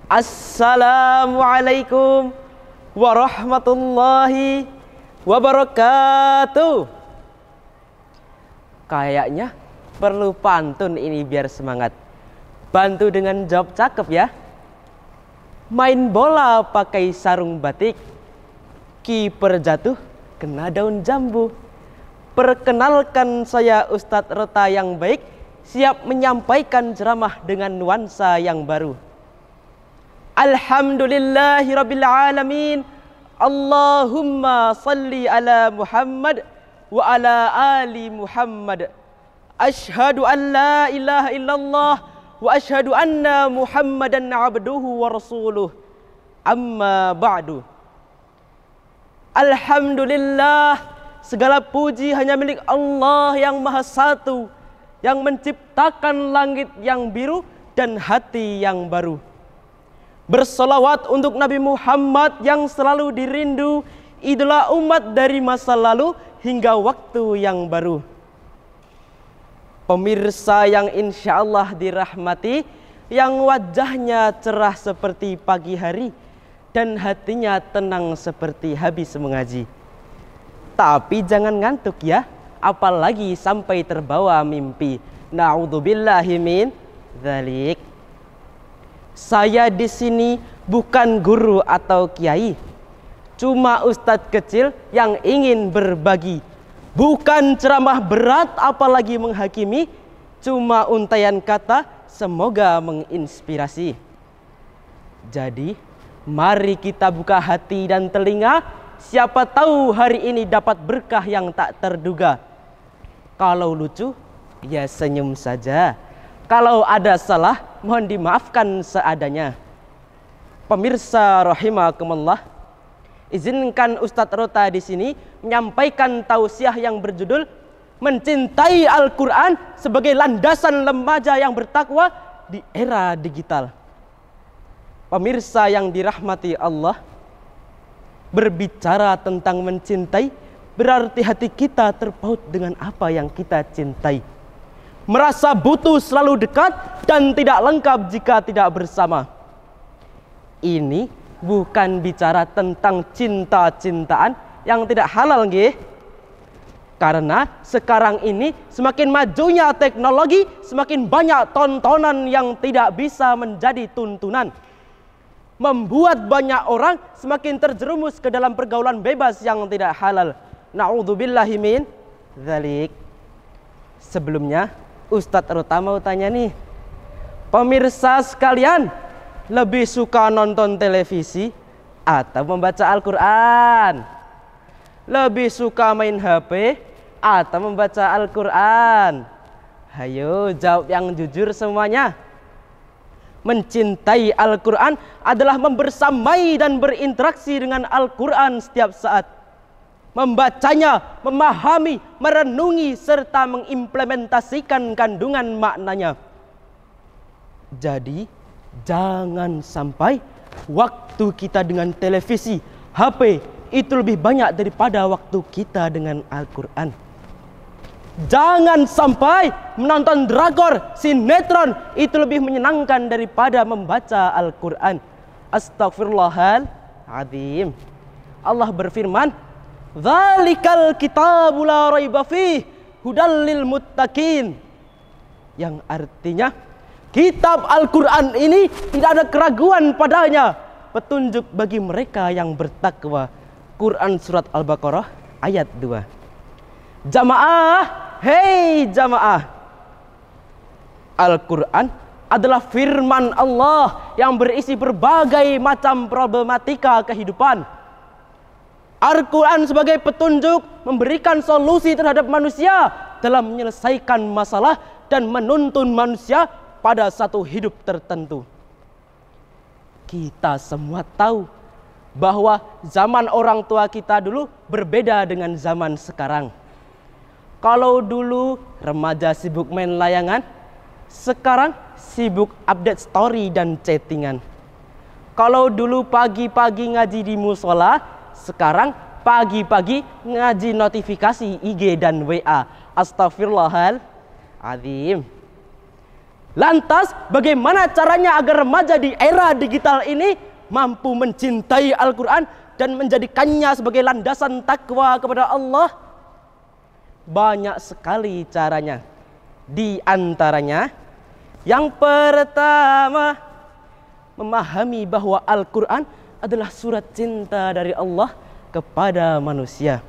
Assalamualaikum warahmatullahi wabarakatuh. Kayaknya perlu pantun ini biar semangat. Bantu dengan jawab cakep ya. Main bola pakai sarung batik, kiper jatuh kena daun jambu. Perkenalkan, saya Ustadz Rota yang baik, siap menyampaikan ceramah dengan nuansa yang baru. Alhamdulillahirabbil alamin. Allahumma salli ala Muhammad wa ala ali Muhammad. Asyhadu an la ilaha illallah wa asyhadu anna Muhammadan abduhu wa rasuluh. Amma ba'du. Alhamdulillah, segala puji hanya milik Allah yang Maha Satu, yang menciptakan langit yang biru dan hati yang baru. Bersolawat untuk Nabi Muhammad yang selalu dirindu, idola umat dari masa lalu hingga waktu yang baru. Pemirsa yang insya Allah dirahmati, yang wajahnya cerah seperti pagi hari dan hatinya tenang seperti habis mengaji. Tapi jangan ngantuk ya, apalagi sampai terbawa mimpi. Na'udzubillahi min dzalik. Saya di sini bukan guru atau kiai, cuma ustadz kecil yang ingin berbagi. Bukan ceramah berat apalagi menghakimi, cuma untaian kata semoga menginspirasi. Jadi mari kita buka hati dan telinga, siapa tahu hari ini dapat berkah yang tak terduga. Kalau lucu, ya senyum saja. Kalau ada salah, mohon dimaafkan seadanya. Pemirsa rahimakumullah, izinkan Ustadz Rota di sini menyampaikan tausiah yang berjudul Mencintai Al-Quran sebagai landasan remaja yang bertakwa di era digital. Pemirsa yang dirahmati Allah, berbicara tentang mencintai berarti hati kita terpaut dengan apa yang kita cintai. Merasa butuh selalu dekat dan tidak lengkap jika tidak bersama. Ini bukan bicara tentang cinta-cintaan yang tidak halal nggih. Karena sekarang ini semakin majunya teknologi, semakin banyak tontonan yang tidak bisa menjadi tuntunan. Membuat banyak orang semakin terjerumus ke dalam pergaulan bebas yang tidak halal. Na'udzubillahi min dzalik. Sebelumnya Ustadz Rota mau tanya nih, pemirsa sekalian, lebih suka nonton televisi atau membaca Al-Quran? Lebih suka main HP atau membaca Al-Quran? Hayo jawab yang jujur semuanya. Mencintai Al-Quran adalah membersamai dan berinteraksi dengan Al-Quran setiap saat. Membacanya, memahami, merenungi, serta mengimplementasikan kandungan maknanya. Jadi, jangan sampai waktu kita dengan televisi, HP, itu lebih banyak daripada waktu kita dengan Al-Quran. Jangan sampai menonton drakor, sinetron, itu lebih menyenangkan daripada membaca Al-Quran. Astaghfirullahaladzim. Allah berfirman, Dzalikal kitabu la raiba fih hudal lil muttaqin. Yang artinya kitab Al-Quran ini tidak ada keraguan padanya, petunjuk bagi mereka yang bertakwa. Quran surat Al-Baqarah ayat 2. Jamaah, hei jamaah, Al-Quran adalah firman Allah yang berisi berbagai macam problematika kehidupan. Al-Quran sebagai petunjuk memberikan solusi terhadap manusia dalam menyelesaikan masalah dan menuntun manusia pada satu hidup tertentu. Kita semua tahu bahwa zaman orang tua kita dulu berbeda dengan zaman sekarang. Kalau dulu remaja sibuk main layangan, sekarang sibuk update story dan chattingan. Kalau dulu pagi-pagi ngaji di musola, sekarang pagi-pagi ngaji notifikasi IG dan WA. Astagfirullahaladzim. Lantas bagaimana caranya agar remaja di era digital ini mampu mencintai Al-Quran dan menjadikannya sebagai landasan takwa kepada Allah? Banyak sekali caranya. Di antaranya, yang pertama, memahami bahwa Al-Quran adalah surat cinta dari Allah kepada manusia.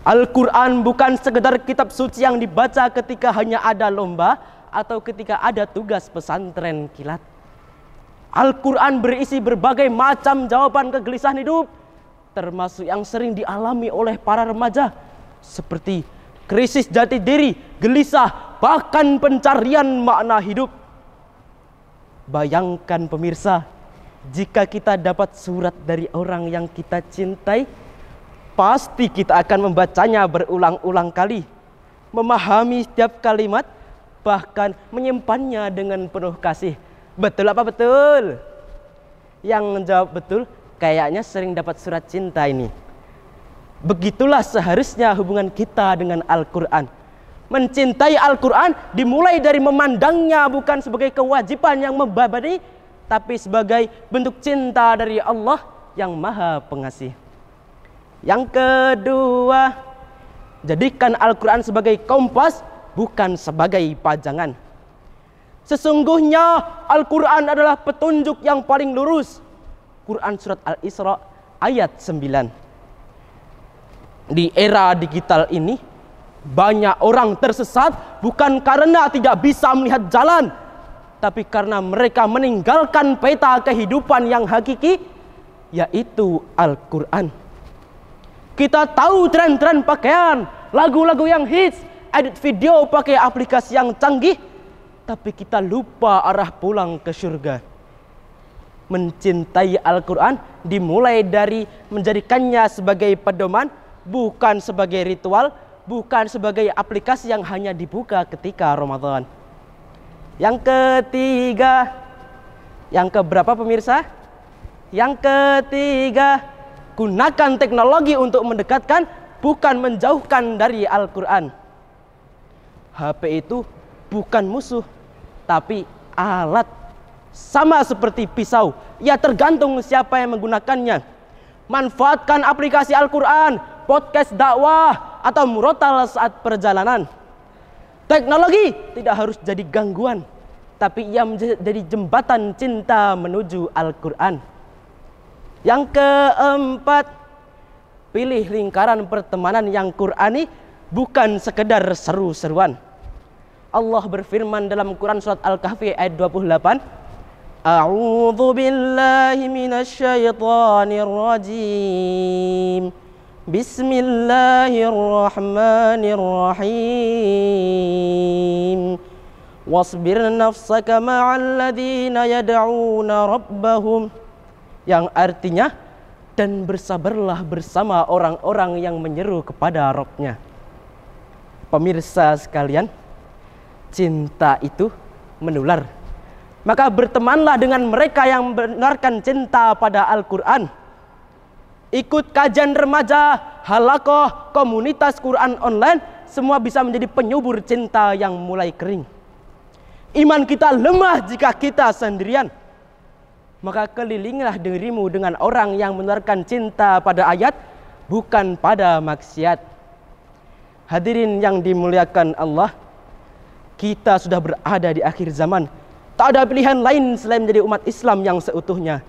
Al-Quran bukan sekedar kitab suci yang dibaca ketika hanya ada lomba atau ketika ada tugas pesantren kilat. Al-Quran berisi berbagai macam jawaban kegelisahan hidup, termasuk yang sering dialami oleh para remaja, seperti krisis jati diri, gelisah, bahkan pencarian makna hidup. Bayangkan pemirsa, jika kita dapat surat dari orang yang kita cintai, pasti kita akan membacanya berulang-ulang kali, memahami setiap kalimat, bahkan menyimpannya dengan penuh kasih. Betul apa betul? Yang menjawab betul kayaknya sering dapat surat cinta ini. Begitulah seharusnya hubungan kita dengan Al-Quran. Mencintai Al-Quran dimulai dari memandangnya bukan sebagai kewajiban yang membebani, tapi sebagai bentuk cinta dari Allah yang Maha Pengasih. Yang kedua, jadikan Al-Quran sebagai kompas, bukan sebagai pajangan. Sesungguhnya Al-Quran adalah petunjuk yang paling lurus. Quran surat Al-Isra ayat 9. Di era digital ini, banyak orang tersesat bukan karena tidak bisa melihat jalan, tapi karena mereka meninggalkan peta kehidupan yang hakiki, yaitu Al-Quran. Kita tahu tren-tren pakaian, lagu-lagu yang hits, edit video pakai aplikasi yang canggih, tapi kita lupa arah pulang ke surga. Mencintai Al-Quran dimulai dari menjadikannya sebagai pedoman, bukan sebagai ritual, bukan sebagai aplikasi yang hanya dibuka ketika Ramadan. Yang ketiga, yang keberapa pemirsa? Yang ketiga, gunakan teknologi untuk mendekatkan, bukan menjauhkan dari Al-Quran. HP itu bukan musuh, tapi alat. Sama seperti pisau, ya tergantung siapa yang menggunakannya. Manfaatkan aplikasi Al-Quran, podcast dakwah, atau murotal saat perjalanan. Teknologi tidak harus jadi gangguan, tapi ia menjadi jembatan cinta menuju Al-Quran. Yang keempat, pilih lingkaran pertemanan yang Qurani, bukan sekedar seru-seruan. Allah berfirman dalam Quran surat Al-Kahfi ayat 28, A'udzu billahi minasyaitonir rajim. Bismillahirrahmanirrahim. Wasbir nafsaka ma'al ladzina yad'una rabbahum. Yang artinya, dan bersabarlah bersama orang-orang yang menyeru kepada Rabb-Nya. Pemirsa sekalian, cinta itu menular. Maka bertemanlah dengan mereka yang mendengarkan cinta pada Al-Quran. Ikut kajian remaja, halaqah, komunitas Quran online, semua bisa menjadi penyubur cinta yang mulai kering. Iman kita lemah jika kita sendirian. Maka kelilinglah dirimu dengan orang yang menularkan cinta pada ayat, bukan pada maksiat. Hadirin yang dimuliakan Allah, kita sudah berada di akhir zaman. Tak ada pilihan lain selain menjadi umat Islam yang seutuhnya.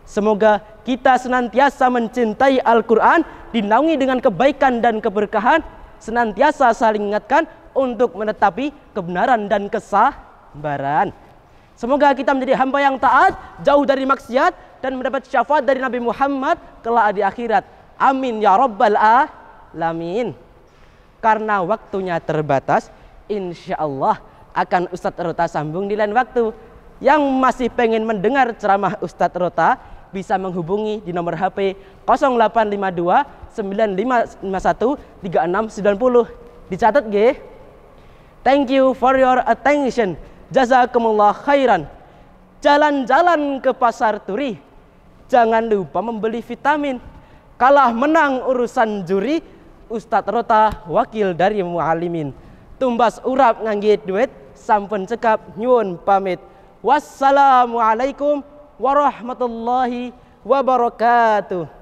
Semoga kita senantiasa mencintai Al-Quran, dinaungi dengan kebaikan dan keberkahan, senantiasa saling ingatkan untuk menetapi kebenaran dan kesabaran. Semoga kita menjadi hamba yang taat, jauh dari maksiat, dan mendapat syafaat dari Nabi Muhammad kelak di akhirat. Amin ya rabbal alamin. Karena waktunya terbatas, insya Allah akan Ustadz Rota sambung di lain waktu. Yang masih pengen mendengar ceramah Ustadz Rota bisa menghubungi di nomor HP 0852 9551 3690. Dicatat G. Thank you for your attention. Jazakumullah khairan. Jalan-jalan ke pasar turi, jangan lupa membeli vitamin. Kalah menang urusan juri, Ustadz Rota wakil dari mualimin. Tumbas urap ngangge duit, sampun cekap nyuwun pamit. Wassalamualaikum warahmatullahi wabarakatuh.